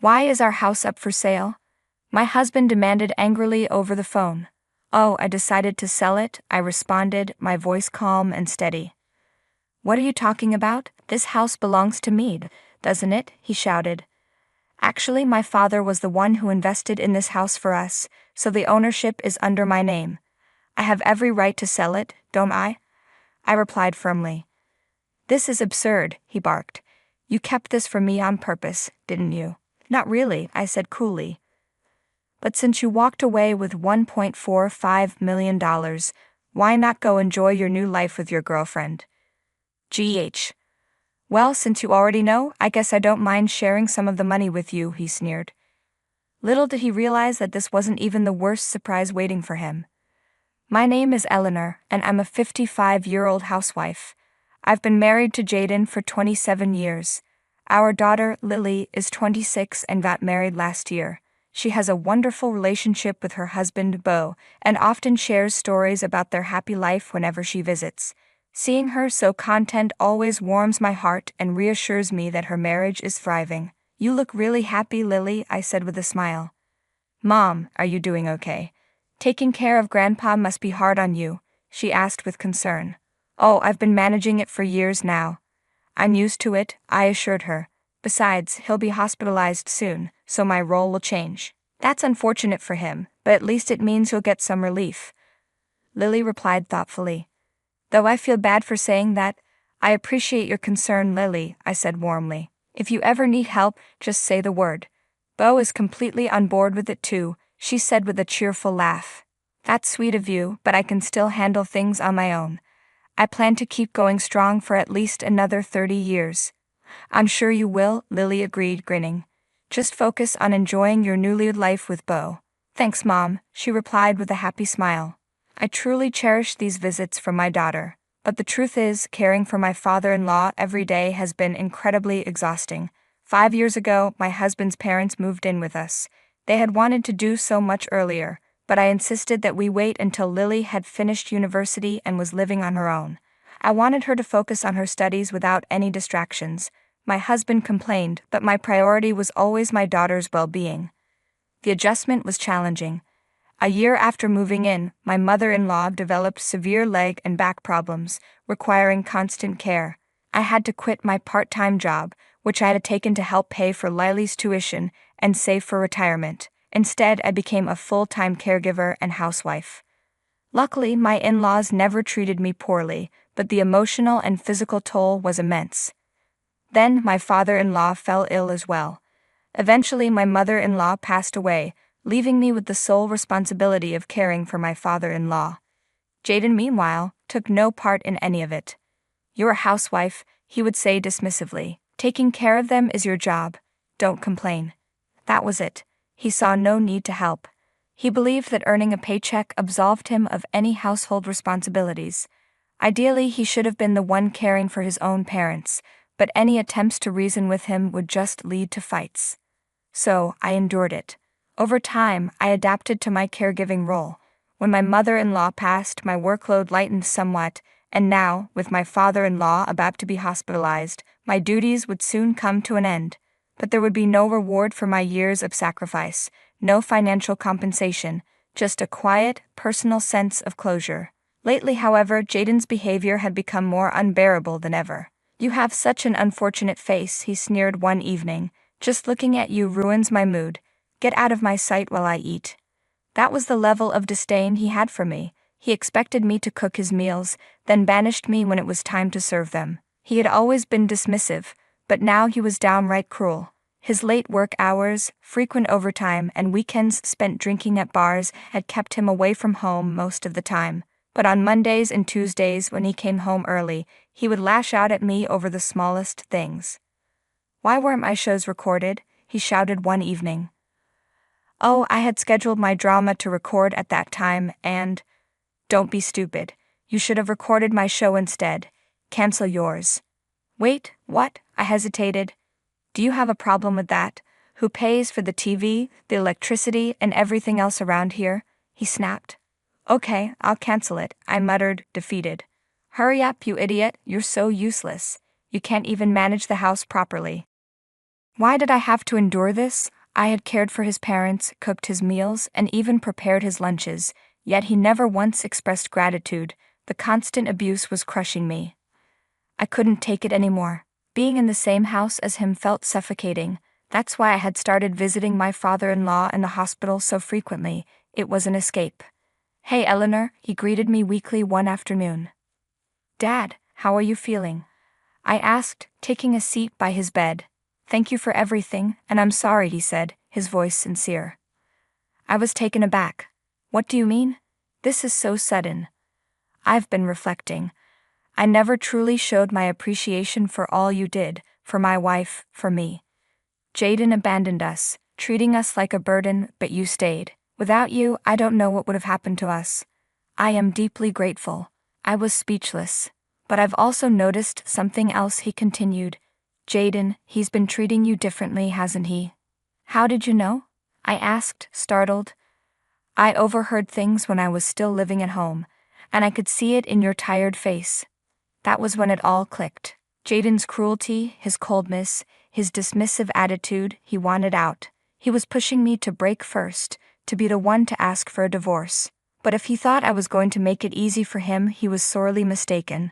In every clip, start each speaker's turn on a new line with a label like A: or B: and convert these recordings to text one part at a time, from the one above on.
A: Why is our house up for sale? My husband demanded angrily over the phone. Oh, I decided to sell it, I responded, my voice calm and steady. What are you talking about? This house belongs to me, doesn't it? He shouted. Actually, my father was the one who invested in this house for us, so the ownership is under my name. I have every right to sell it, don't I? I replied firmly. This is absurd, he barked. You kept this for me on purpose, didn't you? Not really, I said coolly. But since you walked away with $1.45 million, why not go enjoy your new life with your girlfriend? GH. Well, since you already know, I guess I don't mind sharing some of the money with you, he sneered. Little did he realize that this wasn't even the worst surprise waiting for him. My name is Eleanor, and I'm a 55-year-old housewife. I've been married to Jaden for 27 years. Our daughter, Lily, is 26 and got married last year. She has a wonderful relationship with her husband, Beau, and often shares stories about their happy life whenever she visits. Seeing her so content always warms my heart and reassures me that her marriage is thriving. You look really happy, Lily, I said with a smile. Mom, are you doing okay? Taking care of Grandpa must be hard on you, she asked with concern. Oh, I've been managing it for years now. I'm used to it, I assured her. Besides, he'll be hospitalized soon, so my role will change. That's unfortunate for him, but at least it means he'll get some relief. Lily replied thoughtfully. Though I feel bad for saying that, I appreciate your concern, Lily, I said warmly. If you ever need help, just say the word. Beau is completely on board with it too, she said with a cheerful laugh. That's sweet of you, but I can still handle things on my own. I plan to keep going strong for at least another 30 years. I'm sure you will, Lily agreed, grinning. Just focus on enjoying your newlywed life with Beau. Thanks, Mom, she replied with a happy smile. I truly cherish these visits from my daughter, but the truth is, caring for my father-in-law every day has been incredibly exhausting. 5 years ago, my husband's parents moved in with us. They had wanted to do so much earlier, but I insisted that we wait until Lily had finished university and was living on her own. I wanted her to focus on her studies without any distractions. My husband complained, but my priority was always my daughter's well-being. The adjustment was challenging. A year after moving in, my mother-in-law developed severe leg and back problems, requiring constant care. I had to quit my part-time job, which I had taken to help pay for Lily's tuition and save for retirement. Instead, I became a full-time caregiver and housewife. Luckily, my in-laws never treated me poorly, but the emotional and physical toll was immense. Then, my father-in-law fell ill as well. Eventually, my mother-in-law passed away, leaving me with the sole responsibility of caring for my father-in-law. Jaden, meanwhile, took no part in any of it. You're a housewife, he would say dismissively. Taking care of them is your job. Don't complain. That was it. He saw no need to help. He believed that earning a paycheck absolved him of any household responsibilities. Ideally, he should have been the one caring for his own parents, but any attempts to reason with him would just lead to fights. So, I endured it. Over time, I adapted to my caregiving role. When my mother-in-law passed, my workload lightened somewhat, and now, with my father-in-law about to be hospitalized, my duties would soon come to an end. But there would be no reward for my years of sacrifice, no financial compensation, just a quiet, personal sense of closure. Lately, however, Jaden's behavior had become more unbearable than ever. You have such an unfortunate face, he sneered one evening. Just looking at you ruins my mood. Get out of my sight while I eat. That was the level of disdain he had for me. He expected me to cook his meals, then banished me when it was time to serve them. He had always been dismissive, but now he was downright cruel. His late work hours, frequent overtime, and weekends spent drinking at bars had kept him away from home most of the time. But on Mondays and Tuesdays, when he came home early, he would lash out at me over the smallest things. Why weren't my shows recorded? He shouted one evening. Oh, I had scheduled my drama to record at that time and… Don't be stupid. You should have recorded my show instead. Cancel yours. Wait, what? I hesitated. Do you have a problem with that? Who pays for the TV, the electricity, and everything else around here? He snapped. Okay, I'll cancel it, I muttered, defeated. Hurry up, you idiot, you're so useless. You can't even manage the house properly. Why did I have to endure this? I had cared for his parents, cooked his meals, and even prepared his lunches, yet he never once expressed gratitude. The constant abuse was crushing me. I couldn't take it anymore. Being in the same house as him felt suffocating. That's why I had started visiting my father-in-law in the hospital so frequently. It was an escape. "Hey, Eleanor," he greeted me weekly one afternoon. "Dad, how are you feeling?" I asked, taking a seat by his bed. "Thank you for everything, and I'm sorry," he said, his voice sincere. I was taken aback. "What do you mean? This is so sudden." I've been reflecting. I never truly showed my appreciation for all you did, for my wife, for me. Jaden abandoned us, treating us like a burden, but you stayed. Without you, I don't know what would have happened to us. I am deeply grateful. I was speechless. But I've also noticed something else, he continued. "Jaden, he's been treating you differently, hasn't he?" "How did you know?" I asked, startled. "I overheard things when I was still living at home, and I could see it in your tired face." That was when it all clicked. Jaden's cruelty, his coldness, his dismissive attitude, he wanted out. He was pushing me to break first, to be the one to ask for a divorce. But if he thought I was going to make it easy for him, he was sorely mistaken.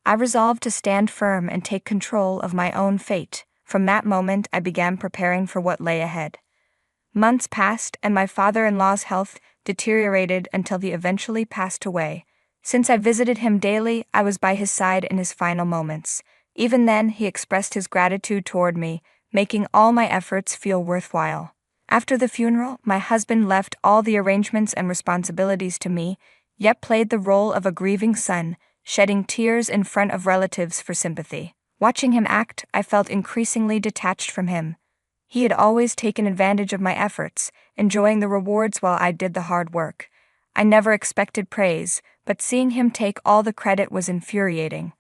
A: I resolved to stand firm and take control of my own fate. From that moment, I began preparing for what lay ahead. Months passed, and my father-in-law's health deteriorated until he eventually passed away. Since I visited him daily, I was by his side in his final moments. Even then, he expressed his gratitude toward me, making all my efforts feel worthwhile. After the funeral, my husband left all the arrangements and responsibilities to me, yet played the role of a grieving son, shedding tears in front of relatives for sympathy. Watching him act, I felt increasingly detached from him. He had always taken advantage of my efforts, enjoying the rewards while I did the hard work. I never expected praise, but seeing him take all the credit was infuriating.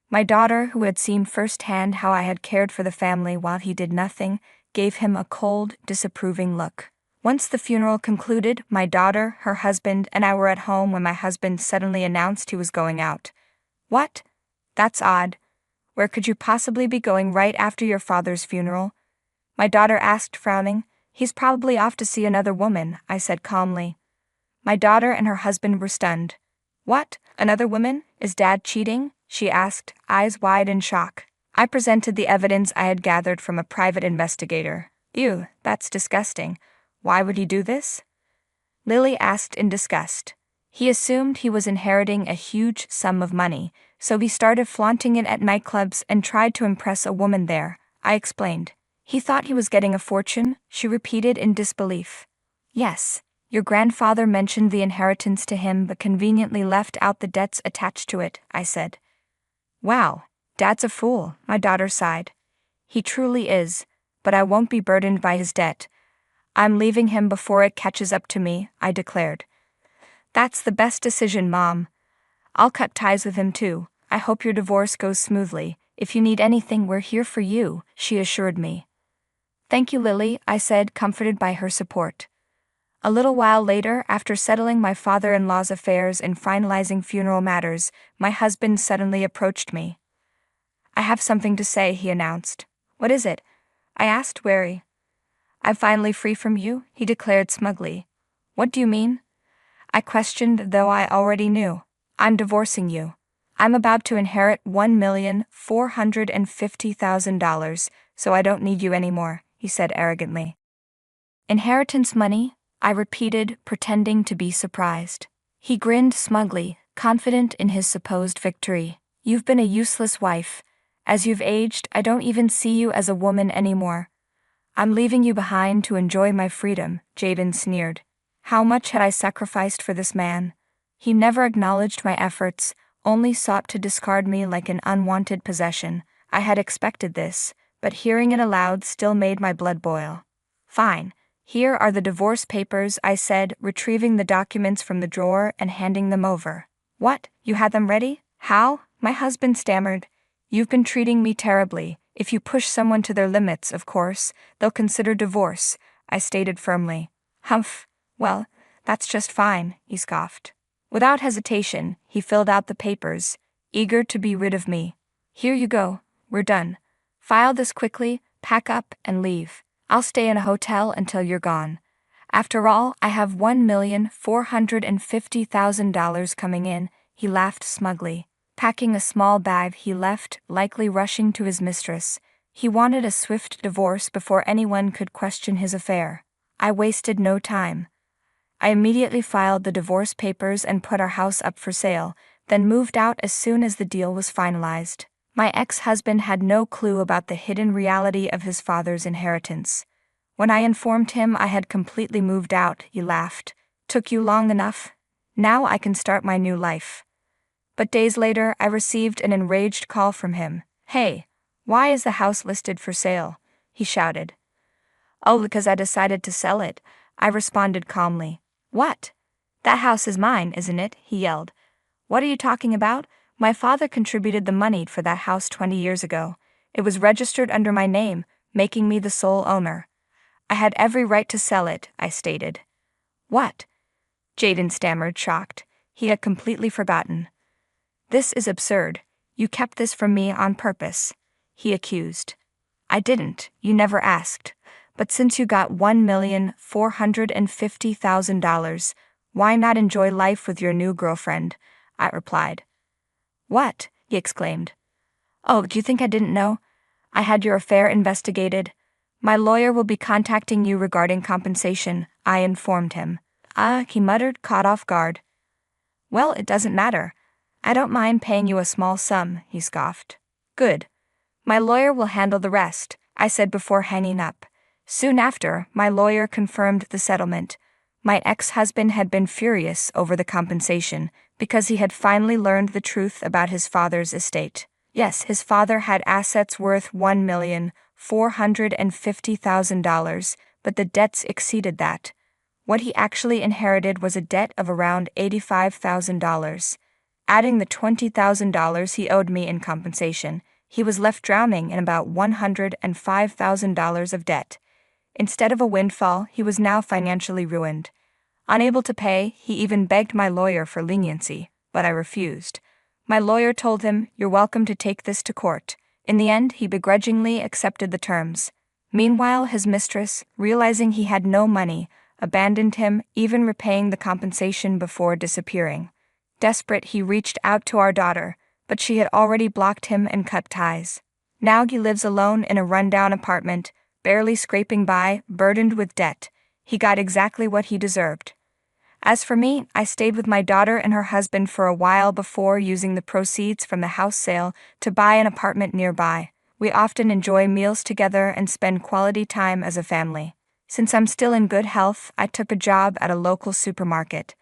A: My daughter, who had seen firsthand how I had cared for the family while he did nothing, gave him a cold, disapproving look. Once the funeral concluded, my daughter, her husband, and I were at home when my husband suddenly announced he was going out. "What? That's odd. Where could you possibly be going right after your father's funeral?" My daughter asked, frowning. "He's probably off to see another woman," I said calmly. My daughter and her husband were stunned. "What? Another woman? Is Dad cheating?" she asked, eyes wide in shock. I presented the evidence I had gathered from a private investigator. "Ew, that's disgusting. Why would he do this?" Lily asked in disgust. "He assumed he was inheriting a huge sum of money, so he started flaunting it at nightclubs and tried to impress a woman there," I explained. "He thought he was getting a fortune," she repeated in disbelief. "Yes. Your grandfather mentioned the inheritance to him but conveniently left out the debts attached to it," I said. "Wow, Dad's a fool," my daughter sighed. "He truly is, but I won't be burdened by his debt. I'm leaving him before it catches up to me," I declared. "That's the best decision, Mom. I'll cut ties with him too. I hope your divorce goes smoothly. If you need anything, we're here for you," she assured me. "Thank you, Lily," I said, comforted by her support. A little while later, after settling my father-in-law's affairs and finalizing funeral matters, my husband suddenly approached me. "I have something to say," he announced. "What is it?" I asked, wary. "I'm finally free from you," he declared smugly. "What do you mean?" I questioned, though I already knew. "I'm divorcing you. I'm about to inherit $1,450,000, so I don't need you anymore," he said arrogantly. "Inheritance money?" I repeated, pretending to be surprised. He grinned smugly, confident in his supposed victory. "You've been a useless wife. As you've aged, I don't even see you as a woman anymore. I'm leaving you behind to enjoy my freedom," Jaden sneered. How much had I sacrificed for this man? He never acknowledged my efforts, only sought to discard me like an unwanted possession. I had expected this, but hearing it aloud still made my blood boil. "Fine. Here are the divorce papers," I said, retrieving the documents from the drawer and handing them over. "What? You had them ready? How?" my husband stammered. "You've been treating me terribly. If you push someone to their limits, of course, they'll consider divorce," I stated firmly. "Humph. Well, that's just fine," he scoffed. Without hesitation, he filled out the papers, eager to be rid of me. "Here you go. We're done. File this quickly, Pack up and leave. I'll stay in a hotel until you're gone. After all, I have $1,450,000 coming in," he laughed smugly. Packing a small bag, he left, likely rushing to his mistress. He wanted a swift divorce before anyone could question his affair. I wasted no time. I immediately filed the divorce papers and put our house up for sale, then moved out as soon as the deal was finalized. My ex-husband had no clue about the hidden reality of his father's inheritance. When I informed him I had completely moved out, he laughed. "Took you long enough? Now I can start my new life." But days later, I received an enraged call from him. "Hey, why is the house listed for sale?" he shouted. "Oh, because I decided to sell it," I responded calmly. "What? That house is mine, isn't it?" he yelled. "What are you talking about? My father contributed the money for that house 20 years ago. It was registered under my name, making me the sole owner. I had every right to sell it," I stated. "What?" Jaden stammered, shocked. He had completely forgotten. "This is absurd. You kept this from me on purpose," he accused. "I didn't. You never asked. But since you got $1,450,000, why not enjoy life with your new girlfriend?" I replied. "What?" he exclaimed. "Oh, do you think I didn't know? I had your affair investigated. My lawyer will be contacting you regarding compensation," I informed him. He muttered, caught off guard. "Well, it doesn't matter. I don't mind paying you a small sum," he scoffed. "Good. My lawyer will handle the rest," I said before hanging up. Soon after, my lawyer confirmed the settlement. My ex-husband had been furious over the compensation because he had finally learned the truth about his father's estate. Yes, his father had assets worth $1,450,000, but the debts exceeded that. What he actually inherited was a debt of around $85,000. Adding the $20,000 he owed me in compensation, he was left drowning in about $105,000 of debt. Instead of a windfall, he was now financially ruined. Unable to pay, he even begged my lawyer for leniency, but I refused. My lawyer told him, "You're welcome to take this to court." In the end, he begrudgingly accepted the terms. Meanwhile, his mistress, realizing he had no money, abandoned him, even repaying the compensation before disappearing. Desperate, he reached out to our daughter, but she had already blocked him and cut ties. Now he lives alone in a rundown apartment, barely scraping by, burdened with debt. He got exactly what he deserved. As for me, I stayed with my daughter and her husband for a while before using the proceeds from the house sale to buy an apartment nearby. We often enjoy meals together and spend quality time as a family. Since I'm still in good health, I took a job at a local supermarket.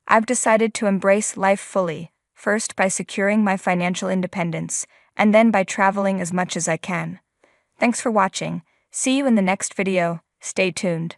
A: I've decided to embrace life fully, first by securing my financial independence, and then by traveling as much as I can. Thanks for watching. See you in the next video. Stay tuned.